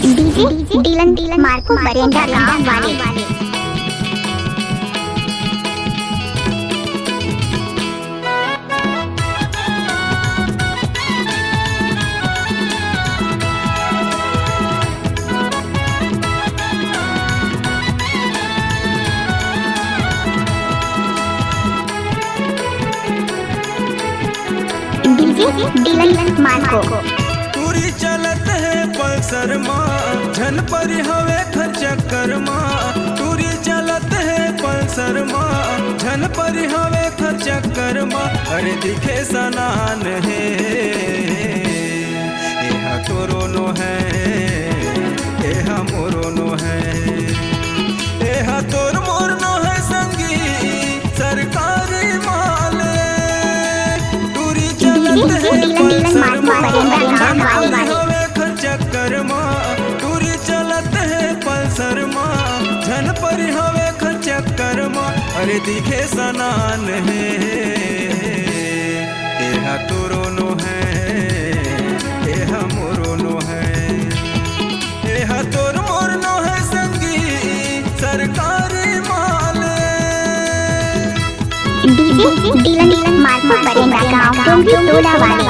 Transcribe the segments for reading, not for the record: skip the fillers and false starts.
DJ Dylan Marco बरेंडा गांव वाले। DJ Dylan Marco पूरी चलत है पल्सर माँ झन परी हवे खर चक्कर माँ। पूरी चलत है पल्सर माँ झन परी हवे खर चक्कर माँ। अरे दिखे सनान है यह तोरो नो है यह मोरो नो है यह तोर मोर नो है संगी सरकारी माले। पूरी चलत है पल्सर चक्कर माँ। टूरी चलत है पल्सर माँ झन परी हवे खर चक्कर माँ। अरे दिखे सनान है यह तोरो नो है यह मोरो नो है यह तोर मोर नो है संगी सरकारी माले। डीजे डीलन मार्को बरेंडा गांव डोंगरी टोला वाले।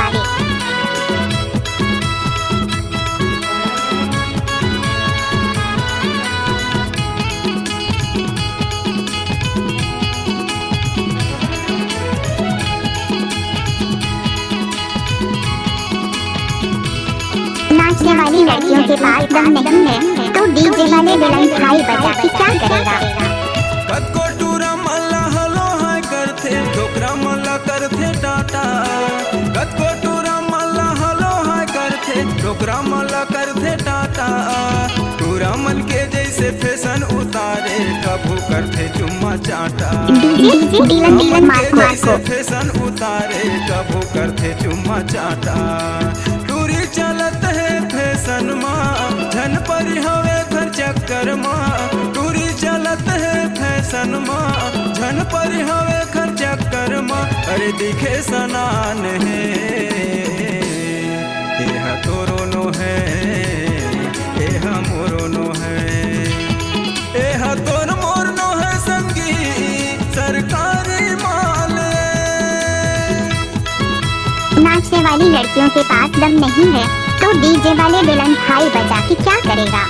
नाचने वाली लड़कियों के पास दम नहीं है तो डीजे वाले बेलन भाई बजा के क्या करेगा। कदको टूरा मल्ला हलो हाय करथे डोकरा मल्ला करथे टाटा। कदको टूरा मल्ला हलो हाय करथे डोकरा मल्ला करथे टाटा। टूरा मन के जैसे फैशन उतारे कभू करथे चुम्मा चाटा। डीजे डीलन मार्को फैशन उतारे कभू करथे चुम्मा चाटा। टूरी चलत है फैशन माँ झन परी हवे खर चक्कर माँ। टूरी चलत है फैशन माँ झन परी हवे खर चक्कर माँ। अरे दिखे सनान है यह तोरो नो है यह मोरो नो है यह तोर मोर नो है संगी सरकारी माले। नाचने वाली लड़कियों के पास दम नहीं है तो डीजे वाले बेलन भाई बजा के क्या करेगा।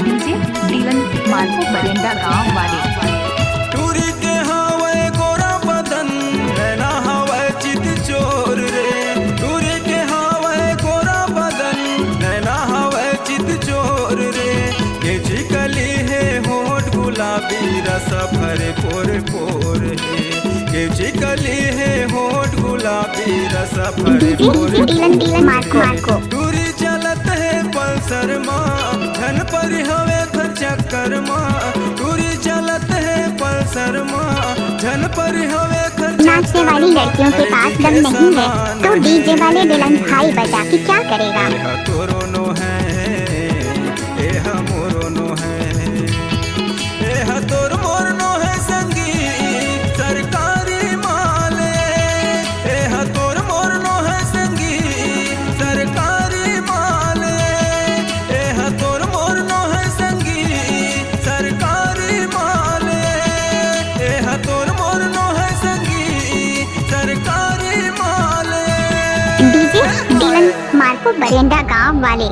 डीजे डीलन मार्को बरेंडा गांव वाले। टूरी के हवे गोरा बदन नैना हवे चित चोर रे। टूरी के हवे गोरा बदन नैना हवे चित चोर रे। ये चिकली है होठ गुलाबी रस भरे पोर पोर है। ये चिकली है होठ गुलाबी रस भरे पोर डीलन मार्को टूरी चलत है पल्सर माँ झन परी हवे खर चक्कर माँ। टूरी चलत है पल्सर माँ झन परी हवे खर। नाचने वाली लड़कियों के पास दम नहीं है तो डीजे वाले बेलन भाई बजा के क्या करेगा। यह तोरो नो है यह मोरो नो है यह तोर मोर नो है संगी सरकारी माले। यह तोर मोर नो है संगी सरकारी माले। यह तोर मोर नो है संगी सरकारी माले। यह तोर मोर नो है संगी सरकारी माले। डीजे डीलन मार्को बरेंडा गांव वाले।